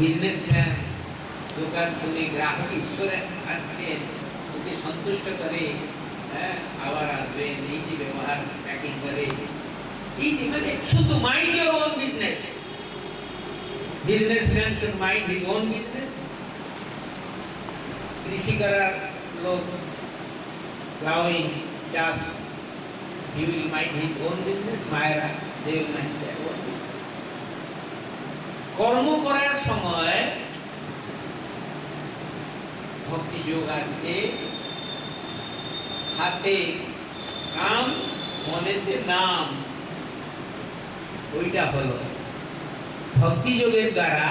Businessman দোকান খুলে গ্রাহক ঈশ্বরে আসছেন, ওকে সন্তুষ্ট করে আবার আসবেন, এই যে ব্যবহার প্যাকিং করে, এই যে মানে শুধু mind your own business. Businessman should mind his own business. কৃষি করার লোক প্লাউইং চাষ, he will mind his own business, মায়েরা they will mind their own business। কর্ম করার সময় ভক্তি যোগ আসছে, হাতে কাম মনেতে নাম, ওইটা হলো ভক্তি যোগের দ্বারা।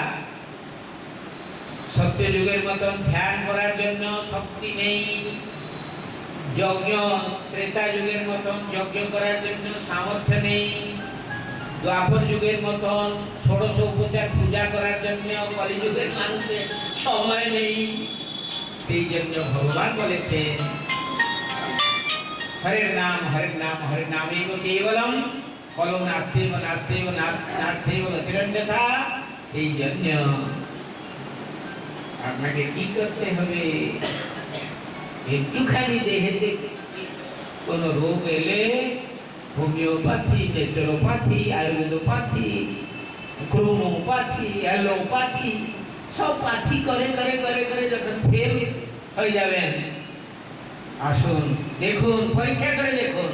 সত্য যুগের মতন ধ্যান করার জন্য শক্তি নেই, যজ্ঞ ত্রেতা যুগের মতন যজ্ঞ করার জন্য সামর্থ্য নেই, দ্বাপর যুগের মতন ষোড়শ উপচার পূজা করার জন্য কলিযুগের মানুষের সময় নেই। সেই জন্য ভগবান বলেছেন হরের নাম হরের নাম হরের নাম এই কেবলম ফলম নাস্তেব নাস্তেব নাস্তেব গতিরন্যথা। সেই জন্য আপনাকে কি করতে হবে, একটুখানি দেহেতে কোন রোগ এলে হোমিওপ্যাথি, ন্যাচুরোপ্যাথি, আয়ুর্বেদোপ্যাথি, ক্রোমোপ্যাথি, অ্যালোপ্যাথি সব পাথি করে করে করে করে যখন ফেল হয়ে যাবেন, আসুন দেখুন, পরীক্ষা করে দেখুন,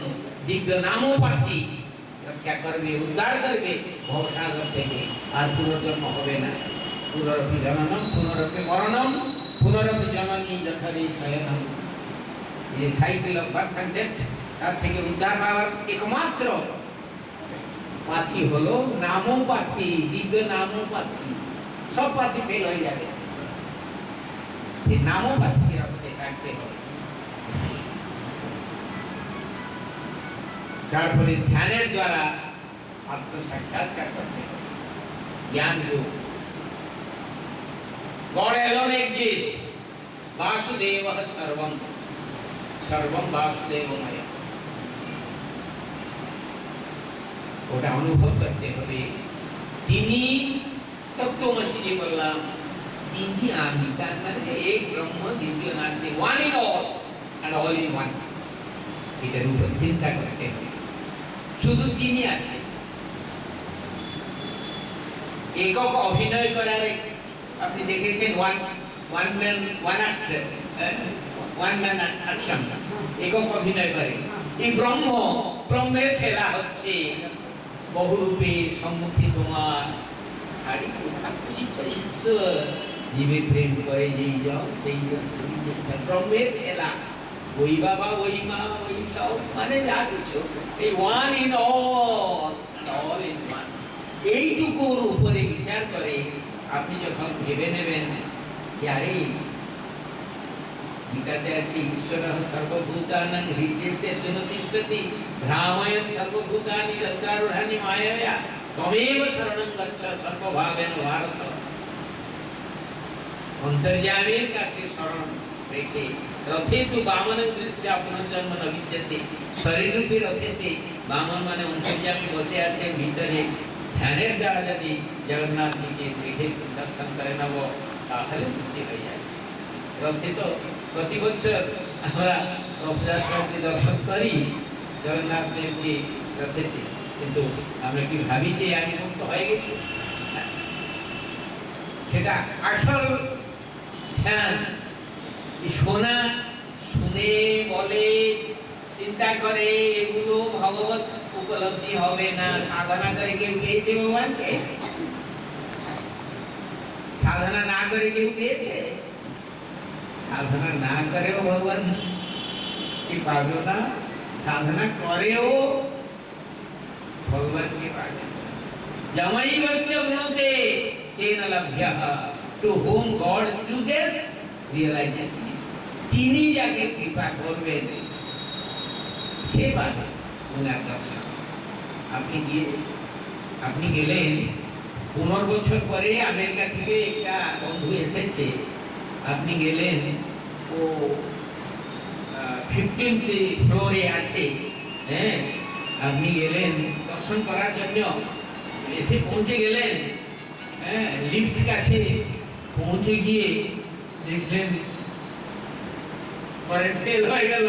দিব্য নামোপ্যাথি রক্ষা করবে, উদ্ধার করবে ভবসাগর থেকে, আর পুনর্জন্ম হবে না। পুনরপি জননম পুনরপি মরণম পুনরপি জননী যথারী শয়নম। এই cycle of birth and death, তার থেকে উদ্ধার পাওয়ার একমাত্র পাথি হলো নামোপাথি, দিব্য নামোপাথি। সব পাথি ফেল হয়ে যাবে, সেই নামোপাথি রাখতে হবে। তারপরে ধ্যানের দ্বারা আত্মসাক্ষাৎকার করতে হবে, জ্ঞান যোগ। God alone exists. Vasudeva sarvam, sarvam vasudevamaya। ওটা অনুভব করতে হবে, তিনি তত্ত্বমসি যে বললাম, তিনি আমি, তার মানে এক ব্রহ্ম দ্বিতীয় নাস্তি, one in all and all in one. এটার উপর চিন্তা করতে হবে, শুধু তিনি আছেন। একক অভিনয় করার আপনি দেখেছেন ওয়ান ম্যান অ্যাকশন, একক অভিনয় করে। এই ব্রহ্মের খেলা হচ্ছে, বহুরূপে সম্মুখী তোমার, ছাড়ি কোথা খুঁজিছ ঈশ্বর, জীবে প্রেম করে যেই জন সেই জন শুনিছে। ব্রহ্মের খেলা, ওই বাবা ওই মা ওই সব মানে যা কিছু, এই one in all and all in one, এইটুকুর উপরে বিচার করে আপনি যখন ভেবে নেবেন যে আরে গীতাতে আছে ঈশ্বর সর্বভূতানাং হৃদয়ের জন্য তিষ্ঠতি, ভ্রাময়ন সর্বভূতানি যন্ত্রারূঢ়ানি মায়ায়া তমেব শরণং গচ্ছ সর্বভাবেন ভারত। অন্তর্যামীর কাছে শরণ রেখে, রথে তু বামন দৃষ্টিয়া পুনর্জন্ম ন বিদ্যতে, শরীররূপী রথেতে বামন মানে অন্তর্যামী বসে আছে ভিতরে। ধ্যানের দ্বারা যদি জগন্নাথকে দেখে দর্শন করে নেব, তাহলে মুক্তি হয়ে যাবে। রথে তো প্রতি বছর আমরা রথযাত্রাতে দর্শন করি জগন্নাথ দেবকে রথেতে, কিন্তু আমরা কি ভাবি যে আমি মুক্ত হয়ে গেছি? সেটা আসল ধ্যান। শোনা, শুনে বলে, চিন্তা করে, এগুলো ভগবত উপলব্ধি হবে না। সাধনা করে কেউ পেয়েছে ভগবানকে? সাধনা না করে কেউ পেয়েছে? সাধনা না করেও ভগবান কি পাবে না, সাধনা করেও ভগবানকে পাবে। যমৈবস্য বৃণুতে তেন লভ্যঃ, টু হুম গড চুজেস রিয়েলাইজেস, তিনি যাকে কৃপা করবেন সে পাবে ওনার দর্শন। আপনি গেলেন 15 বছর পরে আমেরিকা থেকে একটা বন্ধু এসেছে, আপনি গেলেন, ও 15th ফ্লোরে আছে, হ্যাঁ, আপনি গেলেন দর্শন করার জন্য, এসে পৌঁছে গেলেন, হ্যাঁ, লিফট কাছে পৌঁছে গিয়ে দেখলেন কারেন্ট ফেল হয়ে গেল।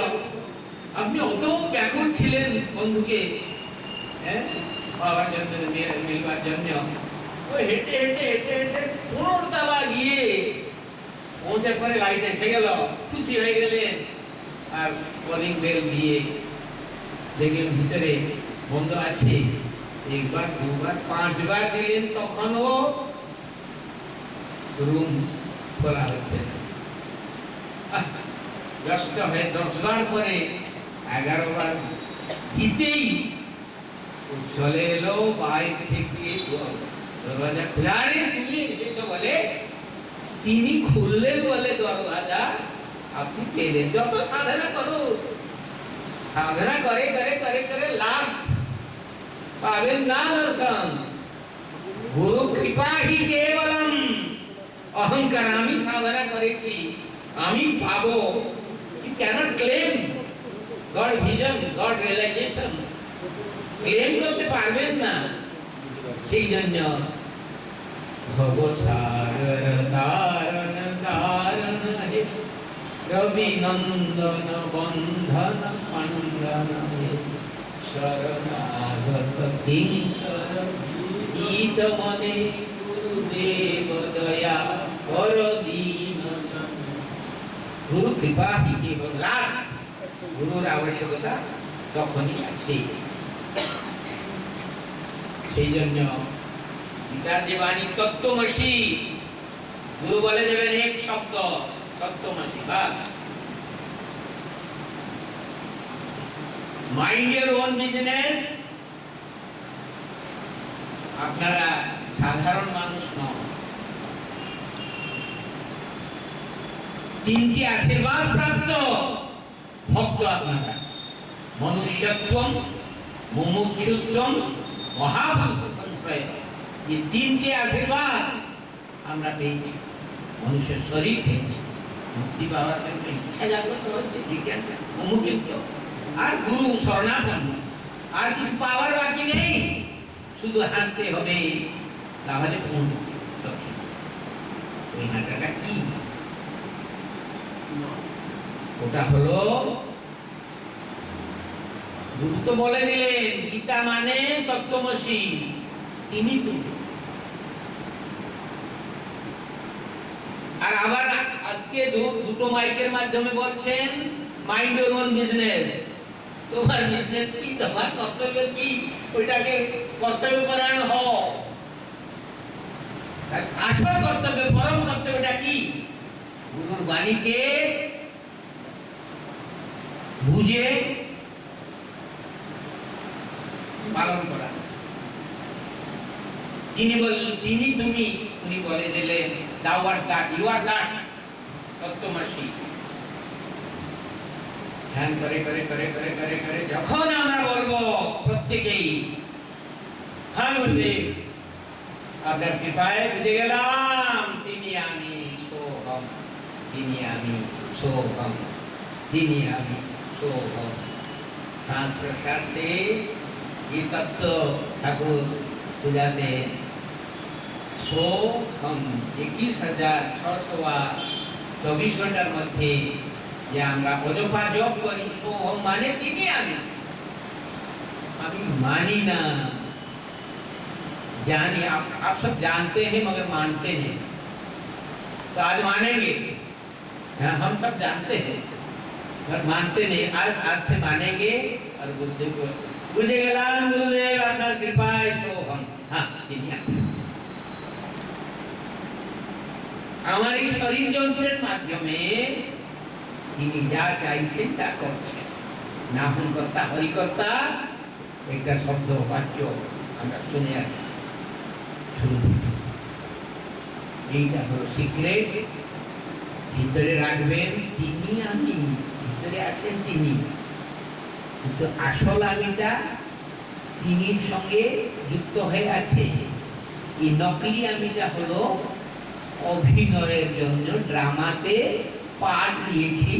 আপনি অত ব্যাকুল ছিলেন বন্ধুকে পাওয়ার জন্য, মিলবার জন্য, ওই হেঁটে হেঁটে হেঁটে হেঁটে 15 তলা গিয়ে পৌঁছার পরে লাইট এসে গেল, খুশি হয়ে গেলেন। আর কলিং বেল দিয়ে দেখলেন ভিতরে বন্ধ আছে। একবার, দুবার, 5 বার দিলেন, তখনও রুম খোলা হচ্ছে না। ব্যস্ত হয়ে 10 বার পরে 11 বার দিতেই চলে এলো বাইরে থেকে দরওয়াজা খোলা। তুমি এসেছো বলে তিনি খুললেন বলে দরওয়াজা আপনি পেলেন। যত সাধনা করুন, সাধনা করে করে করে করে লাস্ট পাবেন না দর্শন। গুরু কৃপা হি কেবলম। অহংকার, আমি সাধনা করেছি, আমি পাবো, you cannot claim God vision, God realization, claim করতে পারবেন না। সেই জন্য ভবসাগর তারণ কারণ হে, রবি নন্দন বন্ধন খণ্ডন হে, শরণাগত কিঙ্কর গীত মনে, গুরুদেব দয়া কর দীন। গুরু কৃপা হি কেবল। লাস্ট গুরুর আবশ্যকতা তখনই আছে। সেই জন্য গীতার যে বাণী তত্ত্বমসি, গুরু বলে দেবেন এক শব্দ তত্ত্বমসি, বাস। Mind your own business. আপনারা সাধারণ মানুষ নন। 3টি আশীর্বাদ প্রাপ্ত ভক্ত আপনারা। মনুষ্যত্বম, মুমুক্ষুত্বম, মহাপুরুষ সংশ্রয়। এই 3টে আশীর্বাদ আমরা পেয়েছি। মনুষ্যের শরীর পেয়েছি, মুক্তি পাওয়ার জন্য ইচ্ছা জাগ্রত হচ্ছে, জিজ্ঞাসা, মুমুক্ষুত্ব, আর গুরু শরণাপন্ন। আর কিছু পাওয়ার বাকি নেই, শুধু হাঁটতে হবে, তাহলে পৌঁছবে। ওই হাঁটাটা কি? ওটা হলো, গুরু তো বলে দিলেন গীতা মানে তত্ত্বমসি, তিনি তুমি। আর আবার আজকে দুটো মাইকের মাধ্যমে বলছেন মাইন্ড ইওর ওন বিজনেস। তোমার বিজনেস কি, তোমার কর্তব্য কি, ওইটাকে কর্তব্য পরায়ণ হও। আসল কর্তব্য, পরম কর্তব্যটা কি? গুরুর বাণীকে বুঝে পালন করা। তিনি বললেন তিনি তুমি, উনি বলে দিলেন thou art that, you are that, তত্ত্বমসি। ধ্যান করে করে করে করে করে করে যখন আমরা বলবো প্রত্যেকেই, হ্যাঁ গুরুদেব আপনার কৃপায় বুঝে গেলাম তিনি আমি সোহম, তিনি আমি সোহম, তিনি আমি সোহম। শ্বাস প্রশ্বাস দিয়ে এই তত্ত্ব ঠাকুর বুঝাতে সোহম 21,624 ঘন্টার মধ্যে যে আমরা অজপা জপ করি, সোহম মানে তিনি আমি। আমি मानी ना, जानी। आप सब जानते हैं मगर मानते नहीं। तो आज मानेंगे, हम सब जानते हैं मगर मानते नहीं। आज से मानेंगे और गुरुदेव को बुझे गेलाम, गुरुदेव আপনার কৃপায় সোহম। হ্যাঁ, তিনি আমার এই শরীর যন্ত্রের মাধ্যমে তিনি যা চাইছেন তা করছেন। নাহং কর্তা হরিকর্তা একটা শব্দ বাক্য আমরা শুনে আসি শুরু থেকে। এইটা হলো সিক্রেট। ভিতরে রাখবেন তিনি আমি, ভিতরে আছেন তিনি, কিন্তু আসল আমিটা তিনির সঙ্গে যুক্ত হয়ে আছে। এই নকলি আমিটা হলো অভিনয়ের জন্য ড্রামাতে পাঠ নিয়েছি,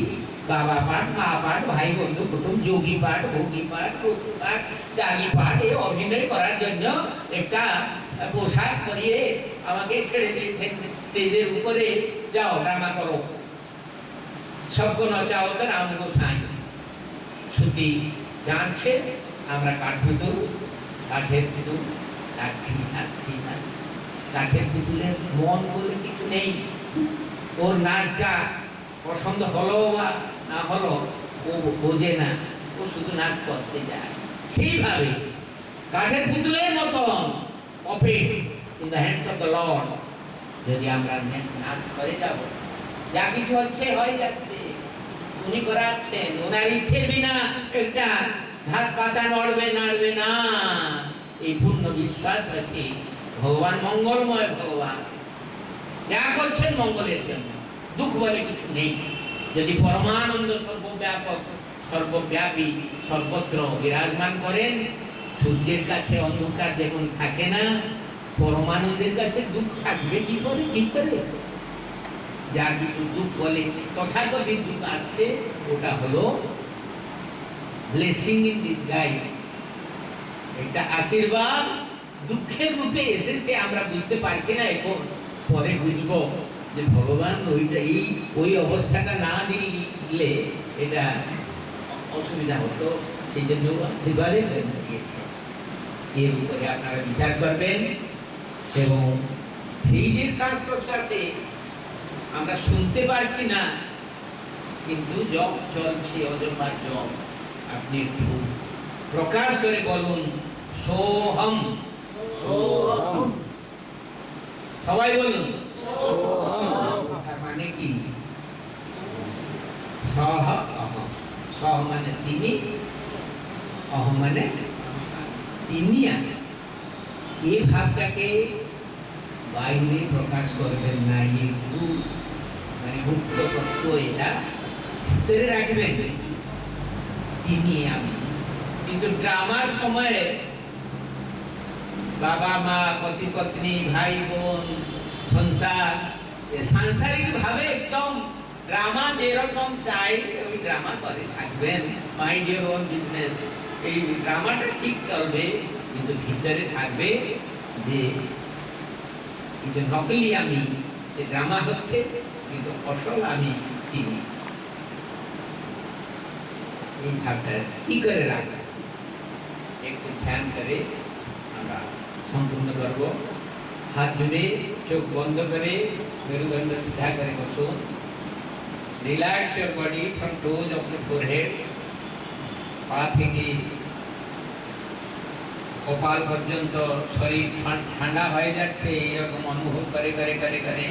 বাবা পাঠ, মা পাঠ, ভাই বন্ধু কুটুম, যোগী পাঠ, ভোগী পাঠ, রঘু পাঠ, দাগি পাঠ, এই অভিনয় করার জন্য একটা পোশাক পরিয়ে আমাকে ছেড়ে দিয়েছেন স্টেজের উপরে, যাও ড্রামা করো, সবকো নচাও তো রাম গোসাই। শ্রুতি জানছে আমরা কাঠপুতুল, কাঠের পুতুল, যাচ্ছি যাচ্ছি যাচ্ছি। কাঠের পুতুলের মন বলে কিছু নেই, ওর নাচটা পছন্দ হলো বা না হলো ও বোঝে না, ও শুধু নাচ করতে যায়। সেইভাবে কাঠের পুতুলের মতন puppet in the hands of the Lord যদি আমরা নাচ করে যাব, যা কিছু হচ্ছে হয়ে যাচ্ছে, উনি করাচ্ছেন, ওনার ইচ্ছের বিনা একটা ঘাস পাতা নড়বে নাড়বে না, এই পূর্ণ বিশ্বাস আছে। ভগবান মঙ্গলময়, ভগবান যা করছেন মঙ্গলের জন্য, দুঃখ বলে কিছু নেই। যদি পরমানন্দ সর্বব্যাপক সর্বব্যাপী সর্বত্র বিরাজমান করেন, সূর্যের কাছে অন্ধকার যেমন থাকে না, পরমানন্দের কাছে দুঃখ থাকবে কি করে? কি করে? যা কিছু দুঃখ বলে তথাকথিত দুঃখ আসছে, ওটা হলো ব্লেসিং ইন ডিসগাইজ, একটা আশীর্বাদ দুঃখের রূপে এসেছে। আমরা বুঝতে পারছি না এখন, পরে বুঝবো যে ভগবান ওইটা ওই অবস্থাটা না দিলে এটা অসুবিধা হতো, সেই জন্য আশীর্বাদের জন্য দিয়েছে। এর উপরে আপনারা বিচার করবেন। এবং সেই যে শ্বাস প্রশ্বাসে আমরা শুনতে পারছি না, কিন্তু জপ চলছে, অজপার জপ। আপনি একটু প্রকাশ করে বলুন সোহম। সোহম। সবাই বলুন সোহম। তার মানে কি? সহ অহম। সহ মানে তিনি, অহম মানে তিনি। এই ভাবটাকে বাইরে প্রকাশ করবেন না, এই গুরু মানে মুক্ত তত্ত্ব, এটা ভিতরে রাখবেন তিনি আমি। কিন্তু ড্রামার সময়ে বাবা মা, পতি পত্নী, ভাই বোন, সংসার, সাংসারিক ভাবে একদম ড্রামা যেরকম চাই ওই ড্রামা করে থাকবেন। মাইন্ড ইওর ওন বিজনেস, এই ড্রামাটা ঠিক চলবে, কিন্তু ভিতরে থাকবে যে এই যে নকলি আমি, যে ড্রামা হচ্ছে, কিন্তু আসল আমি তিনি। এই ভাবটা কি করে রাখবে? একটু ধ্যান করে আমরা সম্পূর্ণ করব। হাত জুড়ে, চোখ বন্ধ করে, মেরুদণ্ড সিধা করে বসুন। Relax your body from টোজ of the forehead, পা থেকে কপাল পর্যন্ত শরীর ঠান্ডা হয়ে যাচ্ছে, এরকম অনুভব করে করে করে করে